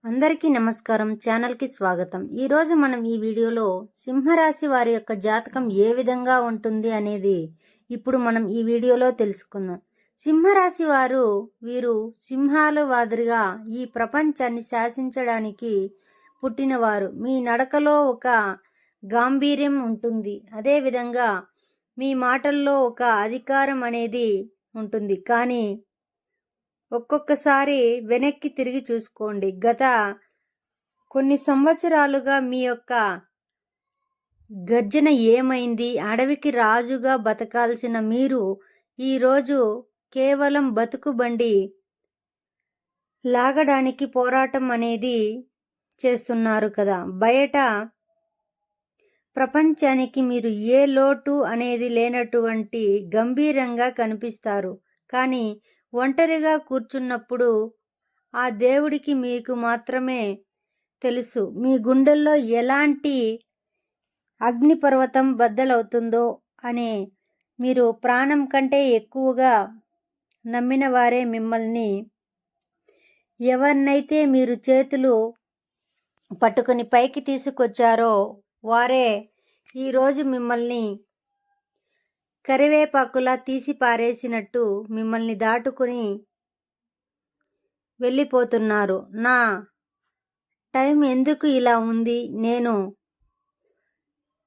అందరికీ నమస్కారం. ఛానల్కి స్వాగతం. ఈరోజు మనం ఈ వీడియోలో సింహరాశి వారి యొక్క జాతకం ఏ విధంగా ఉంటుంది అనేది ఇప్పుడు మనం ఈ వీడియోలో తెలుసుకుందాం. సింహరాశి వీరు సింహాల మాదిరిగా ఈ ప్రపంచాన్ని శాసించడానికి పుట్టినవారు. మీ నడకలో ఒక గాంభీర్యం ఉంటుంది. అదేవిధంగా మీ మాటల్లో ఒక అధికారం అనేది ఉంటుంది. కానీ ఒక్కొక్కసారి వెనక్కి తిరిగి చూసుకోండి. గత కొన్ని సంవత్సరాలుగా మీ యొక్క గర్జన ఏమైంది? అడవికి రాజుగా బతకాల్సిన మీరు ఈరోజు కేవలం బతుకు బండి లాగడానికి పోరాటం అనేది చేస్తున్నారు కదా. బయట ప్రపంచానికి మీరు ఏ లోటు అనేది లేనటువంటి గంభీరంగా కనిపిస్తారు. కానీ ఒంటరిగా కూర్చున్నప్పుడు ఆ దేవుడికి మీకు మాత్రమే తెలుసు మీ గుండెల్లో ఎలాంటి అగ్నిపర్వతం బద్దలవుతుందో అనే. మీరు ప్రాణం కంటే ఎక్కువగా నమ్మిన వారే మిమ్మల్ని, ఎవరినైతే మీరు చేతులు పట్టుకొని పైకి తీసుకొచ్చారో వారే ఈరోజు మిమ్మల్ని కరివేపాకులా తీసి పారేసినట్టు మిమ్మల్ని దాటుకుని వెళ్ళిపోతున్నారు. నా టైం ఎందుకు ఇలా ఉంది? నేను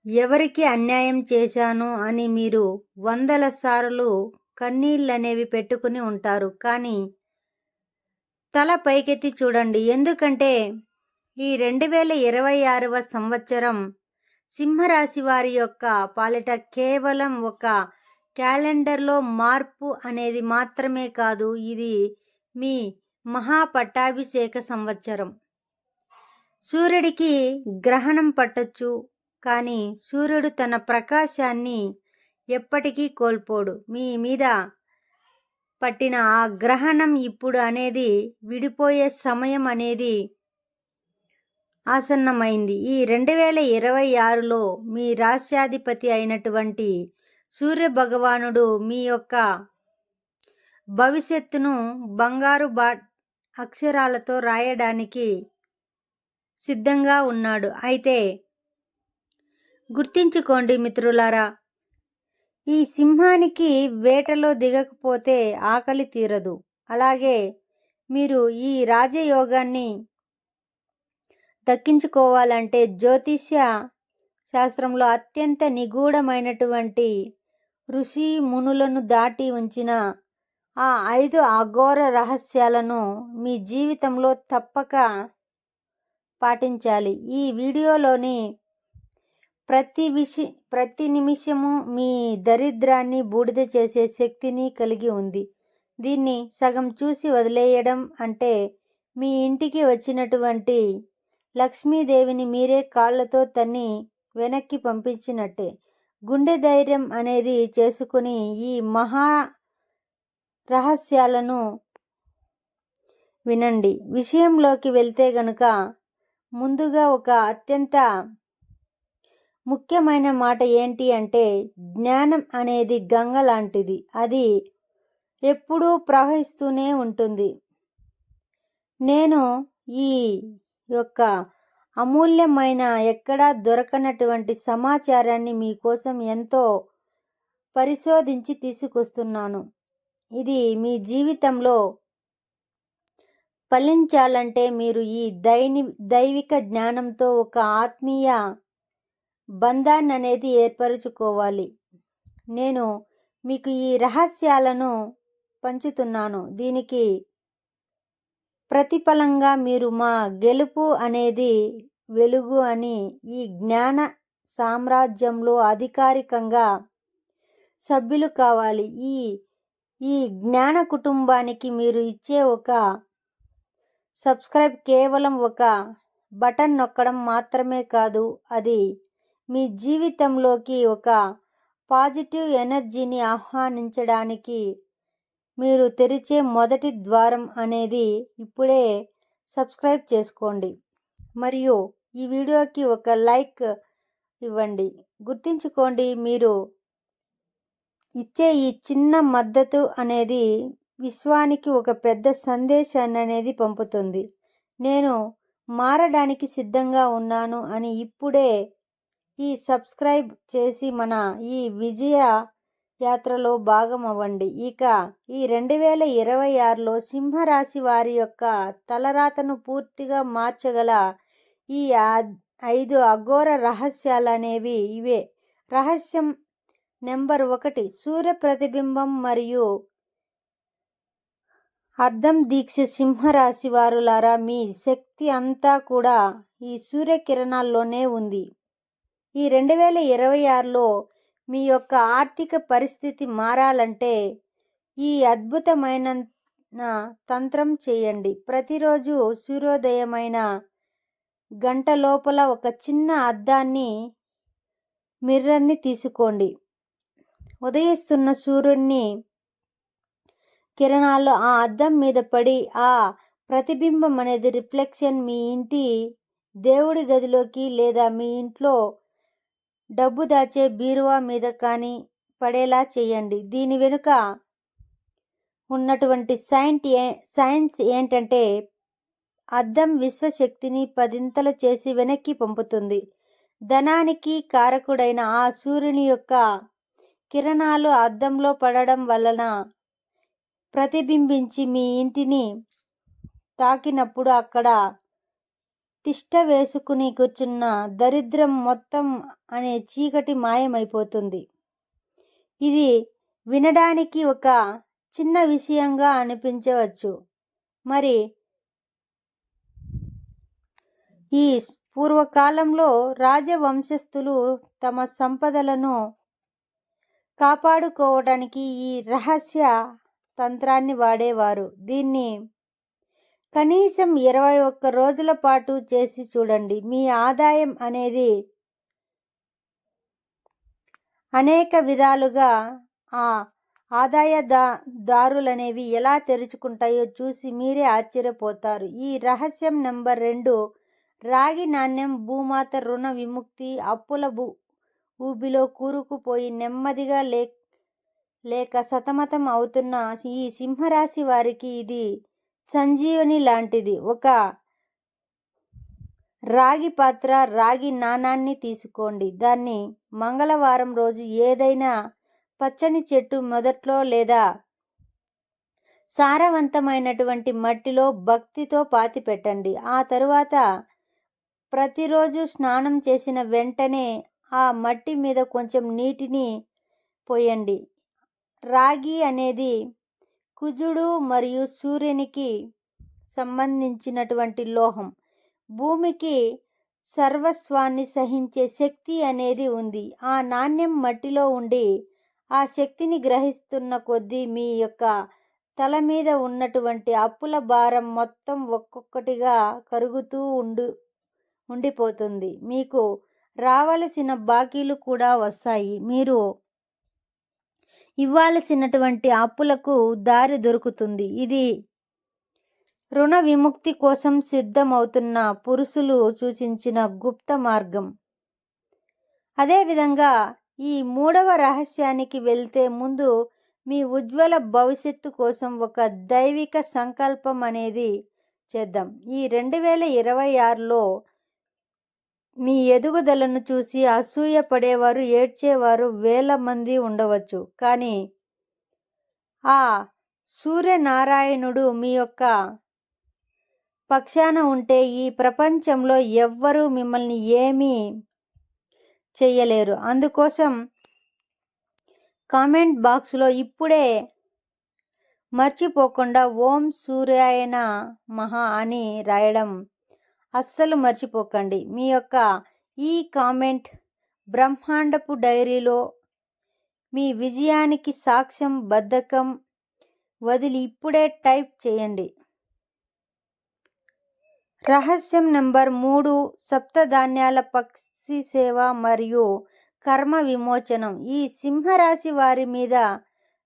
ఎవరికి అన్యాయం చేశాను అని మీరు వందల సార్లు కన్నీళ్ళనేవి పెట్టుకుని ఉంటారు. కానీ తల పైకెత్తి చూడండి. ఎందుకంటే ఈ 2026వ సంవత్సరం సింహరాశి వారి యొక్క పాలిట కేవలం ఒక క్యాలెండర్లో మార్పు అనేది మాత్రమే కాదు, ఇది మీ మహాపట్టాభిషేక సంవత్సరం. సూర్యుడికి గ్రహణం పట్టొచ్చు, కానీ సూర్యుడు తన ప్రకాశాన్ని ఎప్పటికీ కోల్పోడు. మీ మీద పట్టిన ఆ గ్రహణం ఇప్పుడు అనేది విడిపోయే సమయం అనేది ఆసన్నమైంది. ఈ 2026లో మీ రాశ్యాధిపతి అయినటువంటి సూర్య భగవానుడు మీ యొక్క భవిష్యత్తును బంగారు అక్షరాలతో రాయడానికి సిద్ధంగా ఉన్నాడు. అయితే గుర్తించుకోండి మిత్రులారా, ఈ సింహానికి వేటలో దిగకపోతే ఆకలి తీరదు. అలాగే మీరు ఈ రాజయోగాన్ని దక్కించుకోవాలంటే జ్యోతిష్య శాస్త్రంలో అత్యంత నిగూఢమైనటువంటి ఋషి మునులను దాటి ఉంచిన ఆ 5 అఘోర రహస్యాలను మీ జీవితంలో తప్పక పాటించాలి. ఈ వీడియోలోని ప్రతి నిమిషము మీ దరిద్రాన్ని బూడిద చేసే శక్తిని కలిగి ఉంది. దీన్ని సగం చూసి వదిలేయడం అంటే మీ ఇంటికి వచ్చినటువంటి లక్ష్మీదేవిని మీరే కాళ్ళతో తన్ని వెనక్కి పంపించినట్టే. గుండె ధైర్యం అనేది చేసుకుని ఈ మహా రహస్యాలను వినండి. విషయంలోకి వెళ్తే గనుక ముందుగా ఒక అత్యంత ముఖ్యమైన మాట ఏంటి అంటే, జ్ఞానం అనేది గంగ లాంటిది. అది ఎప్పుడూ ప్రవహిస్తూనే ఉంటుంది. నేను ఈ యొక్క అమూల్యమైన ఎక్కడా దొరకనటువంటి సమాచారాన్ని మీకోసం ఎంతో పరిశోధించి తీసుకొస్తున్నాను. ఇది మీ జీవితంలో ఫలించాలంటే మీరు ఈ దైవిక జ్ఞానంతో ఒక ఆత్మీయ బంధాన్ని అనేది ఏర్పరచుకోవాలి. నేను మీకు ఈ రహస్యాలను పంచుతున్నాను. దీనికి ప్రతిఫలంగా మీరు మా గెలుపు అనేది వెలుగు అని ఈ జ్ఞాన సామ్రాజ్యంలో అధికారికంగా సభ్యులు కావాలి. ఈ జ్ఞాన కుటుంబానికి మీరు ఇచ్చే ఒక సబ్స్క్రైబ్ కేవలం ఒక బటన్ నొక్కడం మాత్రమే కాదు, అది మీ జీవితంలోకి ఒక పాజిటివ్ ఎనర్జీని ఆహ్వానించడానికి మీరు తెరిచే మొదటి ద్వారం అనేది. ఇప్పుడే సబ్స్క్రైబ్ చేసుకోండి మరియు ఈ వీడియోకి ఒక లైక్ ఇవ్వండి. గుర్తుంచుకోండి, మీరు ఇచ్చే ఈ చిన్న మద్దతు అనేది విశ్వానికి ఒక పెద్ద సందేశాన్ని అనేది పంపుతుంది. నేను మారడానికి సిద్ధంగా ఉన్నాను అని ఇప్పుడే ఈ సబ్స్క్రైబ్ చేసి మన ఈ విజయ యాత్రలో భాగం అవ్వండి. ఇక ఈ 2026లో సింహరాశి వారి యొక్క తలరాతను పూర్తిగా మార్చగల ఈ 5 అఘోర రహస్యాలనేవి ఇవే. రహస్యం నెంబర్ 1, సూర్య ప్రతిబింబం మరియు అద్దం దీక్ష. సింహరాశి వారులారా, మీ శక్తి అంతా కూడా ఈ సూర్యకిరణాల్లోనే ఉంది. ఈ 2026లో మీ యొక్క ఆర్థిక పరిస్థితి మారాలంటే ఈ అద్భుతమైన తంత్రం చేయండి. ప్రతిరోజు సూర్యోదయమైన గంట లోపల ఒక చిన్న అద్దాన్ని, మిర్రర్ని తీసుకోండి. ఉదయిస్తున్న సూర్యుడిని కిరణాలు ఆ అద్దం మీద పడి ఆ ప్రతిబింబం అనేది రిఫ్లెక్షన్ మీ ఇంటి దేవుడి గదిలోకి లేదా మీ ఇంట్లో డబ్బు దాచే బీరువా మీద కానీ పడేలా చేయండి. దీని వెనుక ఉన్నటువంటి సైన్స్ ఏంటంటే అద్దం విశ్వశక్తిని 10 చేసి వెనక్కి పంపుతుంది. ధనానికి కారకుడైన ఆ సూర్యుని యొక్క కిరణాలు అద్దంలో పడడం వలన ప్రతిబింబించి మీ ఇంటిని తాకినప్పుడు అక్కడ తిష్ట వేసుకుని కూర్చున్న దరిద్రం మొత్తం అనే చీకటి మాయమైపోతుంది. ఇది వినడానికి ఒక చిన్న విషయంగా అనిపించవచ్చు. మరి ఈ పూర్వకాలంలో రాజవంశస్థులు తమ సంపదలను కాపాడుకోవడానికి ఈ రహస్య తంత్రాన్ని వాడేవారు. దీన్ని కనీసం 21 రోజుల పాటు చేసి చూడండి. మీ ఆదాయం అనేది అనేక విధాలుగా ఆ ఆదాయ దారులనేవి ఎలా తెరుచుకుంటాయో చూసి మీరే ఆశ్చర్యపోతారు. ఈ రహస్యం నెంబర్ 2, రాగి నాణ్యం. భూమాత రుణ విముక్తి. అప్పుల ఊబిలో కూరుకుపోయి నెమ్మదిగా లేక సతమతం అవుతున్న ఈ సింహరాశి వారికి ఇది సంజీవని లాంటిది. ఒక రాగి పాత్ర, రాగి నాణాన్ని తీసుకోండి. దాన్ని మంగళవారం రోజు ఏదైనా పచ్చని చెట్టు మొదట్లో లేదా సారవంతమైనటువంటి మట్టిలో భక్తితో పాతిపెట్టండి. ఆ తరువాత ప్రతిరోజు స్నానం చేసిన వెంటనే ఆ మట్టి మీద కొంచెం నీటిని పోయండి. రాగి అనేది కుజుడు మరియు సూర్యునికి సంబంధించినటువంటి లోహం. భూమికి సర్వస్వాన్ని సహించే శక్తి అనేది ఉంది. ఆ నాణ్యం మట్టిలో ఉండి ఆ శక్తిని గ్రహిస్తున్న కొద్దీ మీ యొక్క తల మీద ఉన్నటువంటి అప్పుల భారం మొత్తం ఒక్కొక్కటిగా కరుగుతూ ఉండిపోతుంది. మీకు రావలసిన బాకీలు కూడా వస్తాయి. మీరు ఇవ్వాల్సినటువంటి అప్పులకు దారి దొరుకుతుంది. ఇది రుణ విముక్తి కోసం సిద్ధమవుతున్న పురుషులు సూచించిన గుప్త మార్గం. అదేవిధంగా ఈ 3వ రహస్యానికి వెళ్తే ముందు మీ ఉజ్వల భవిష్యత్తు కోసం ఒక దైవిక సంకల్పం అనేది చేద్దాం. ఈ 2026లో మీ ఎదుగుదలను చూసి అసూయ పడేవారు, ఏడ్చేవారు వేల మంది ఉండవచ్చు. కానీ ఆ సూర్యనారాయణుడు మీ యొక్క పక్షాన ఉంటే ఈ ప్రపంచంలో ఎవ్వరూ మిమ్మల్ని ఏమీ చెయ్యలేరు. అందుకోసం కామెంట్ బాక్స్లో ఇప్పుడే మర్చిపోకుండా ఓం సూర్యాయ నమః అని రాయడం అస్సలు మర్చిపోకండి. మీ యొక్క ఈ కామెంట్ బ్రహ్మాండపు డైరీలో మీ విజయానికి సాక్ష్యం. బద్ధకం వదిలి ఇప్పుడే టైప్ చేయండి. రహస్యం నెంబర్ 3, సప్తధాన్యాల పక్షి సేవ మరియు కర్మ విమోచనం. ఈ సింహరాశి వారి మీద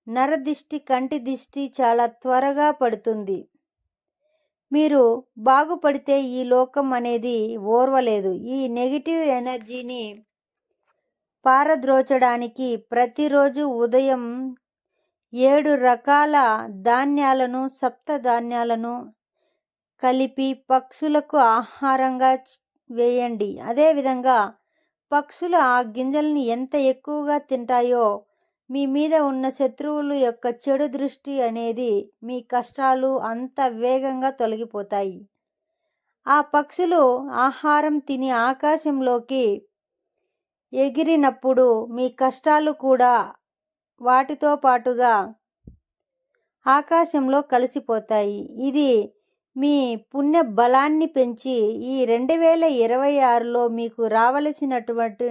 నరదిష్టి, కంటి దిష్టి చాలా త్వరగా పడుతుంది. మీరు బాగుపడితే ఈ లోకం అనేది ఓర్వలేదు. ఈ నెగిటివ్ ఎనర్జీని పారద్రోచడానికి ప్రతిరోజు ఉదయం 7 రకాల ధాన్యాలను, సప్తధాన్యాలను కలిపి పక్షులకు ఆహారంగా వేయండి. అదేవిధంగా పక్షులు ఆ గింజల్ని ఎంత ఎక్కువగా తింటాయో మీ మీద ఉన్న శత్రువుల యొక్క చెడు దృష్టి అనేది, మీ కష్టాలు అంత వేగంగా తొలగిపోతాయి. ఆ పక్షులు ఆహారం తిని ఆకాశంలోకి ఎగిరినప్పుడు మీ కష్టాలు కూడా వాటితో పాటుగా ఆకాశంలో కలిసిపోతాయి. ఇది మీ పుణ్య బలాన్ని పెంచి ఈ 2026లో మీకు రావలసినటువంటి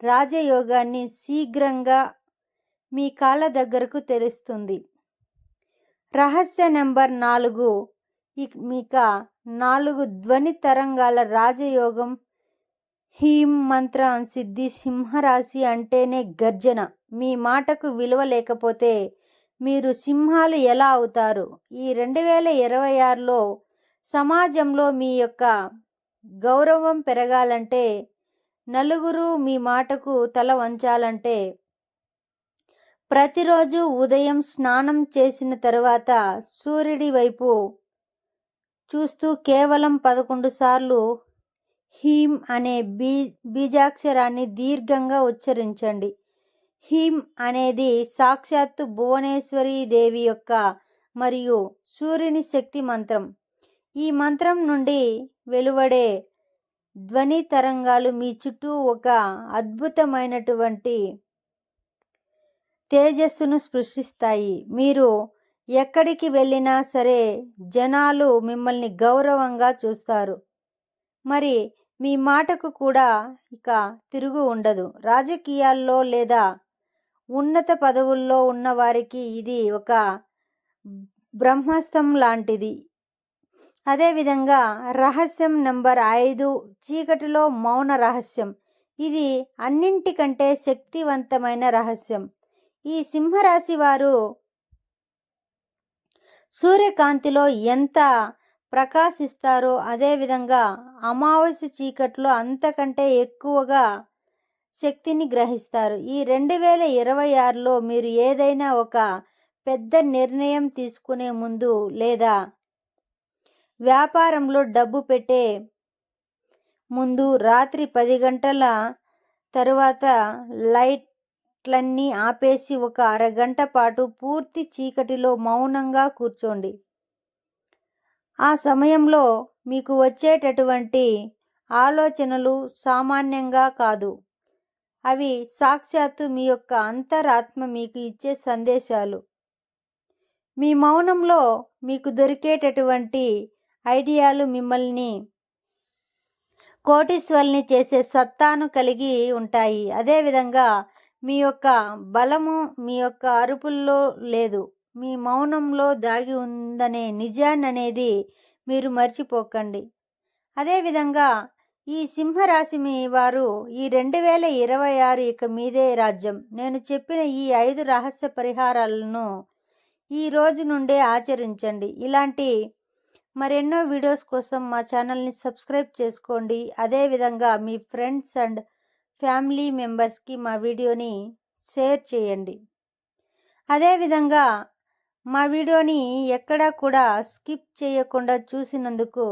రాజయోగాన్ని శీఘ్రంగా మీ కాళ్ళ దగ్గరకు తెరుస్తుంది. రహస్య నెంబర్ 4, మీక 4 ధ్వని తరంగాల రాజయోగం. హీం మంత్రం సిద్ధి. సింహరాశి అంటేనే గర్జన. మీ మాటకు విలువ లేకపోతే మీరు సింహాలు ఎలా అవుతారు? ఈ 2026లో సమాజంలో మీ యొక్క గౌరవం పెరగాలంటే, నలుగురు మీ మాటకు తల వంచాలంటే, ప్రతిరోజు ఉదయం స్నానం చేసిన తరువాత సూర్యుడి వైపు చూస్తూ కేవలం 11 సార్లు హీం అనే బీజాక్షరాన్ని దీర్ఘంగా ఉచ్చరించండి. హీం అనేది సాక్షాత్తు భువనేశ్వరీ దేవి యొక్క మరియు సూర్యుని శక్తి మంత్రం. ఈ మంత్రం నుండి వెలువడే ధ్వని తరంగాలు మీ చుట్టూ ఒక అద్భుతమైనటువంటి తేజస్సును సృష్టిస్తాయి. మీరు ఎక్కడికి వెళ్ళినా సరే జనాలు మిమ్మల్ని గౌరవంగా చూస్తారు. మరి మీ మాటకు కూడా ఇక తిరుగు ఉండదు. రాజకీయాల్లో లేదా ఉన్నత పదవుల్లో ఉన్న వారికి ఇది ఒక బ్రహ్మాస్త్రం లాంటిది. అదేవిధంగా రహస్యం నెంబర్ 5, చీకటిలో మౌన రహస్యం. ఇది అన్నింటికంటే శక్తివంతమైన రహస్యం. ఈ సింహరాశి వారు సూర్యకాంతిలో ఎంత ప్రకాశిస్తారో, అదేవిధంగా అమావాస్య చీకట్లో అంతకంటే ఎక్కువగా శక్తిని గ్రహిస్తారు. ఈ 2026లో మీరు ఏదైనా ఒక పెద్ద నిర్ణయం తీసుకునే ముందు లేదా వ్యాపారంలో డబ్బు పెట్టే ముందు రాత్రి 10 గంటల తరువాత లైట్లన్నీ ఆపేసి ఒక అరగంట పాటు పూర్తి చీకటిలో మౌనంగా కూర్చోండి. ఆ సమయంలో మీకు వచ్చేటటువంటి ఆలోచనలు సామాన్యంగా కాదు. అవి సాక్షాత్తు మీ యొక్క అంతరాత్మ మీకు ఇచ్చే సందేశాలు. మీ మౌనంలో మీకు దొరికేటటువంటి ఐడియాలు మిమ్మల్ని కోటీశ్వరుల్ని చేసే సత్తాను కలిగి ఉంటాయి. అదేవిధంగా మీ యొక్క బలము మీ యొక్క అరుపుల్లో లేదు, మీ మౌనంలో దాగి ఉందనే నిజాన్ని అనేది మీరు మర్చిపోకండి. అదేవిధంగా ఈ సింహరాశి మీ వారు ఈ 2026 ఇక మీదే రాజ్యం. నేను చెప్పిన ఈ 5 రహస్య పరిహారాలను ఈ రోజు నుండే ఆచరించండి. ఇలాంటి మరెన్నో వీడియోస్ కోసం మా ఛానల్ని సబ్స్క్రైబ్ చేసుకోండి. అదేవిధంగా మీ ఫ్రెండ్స్ అండ్ ఫ్యామిలీ మెంబర్స్కి మా వీడియోని షేర్ చేయండి. అదేవిధంగా మా వీడియోని ఎక్కడా కూడా స్కిప్ చేయకుండా చూసినందుకు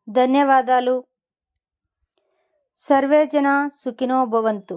ధన్యవాదాలు. సర్వే జన సుఖినో భవంతు.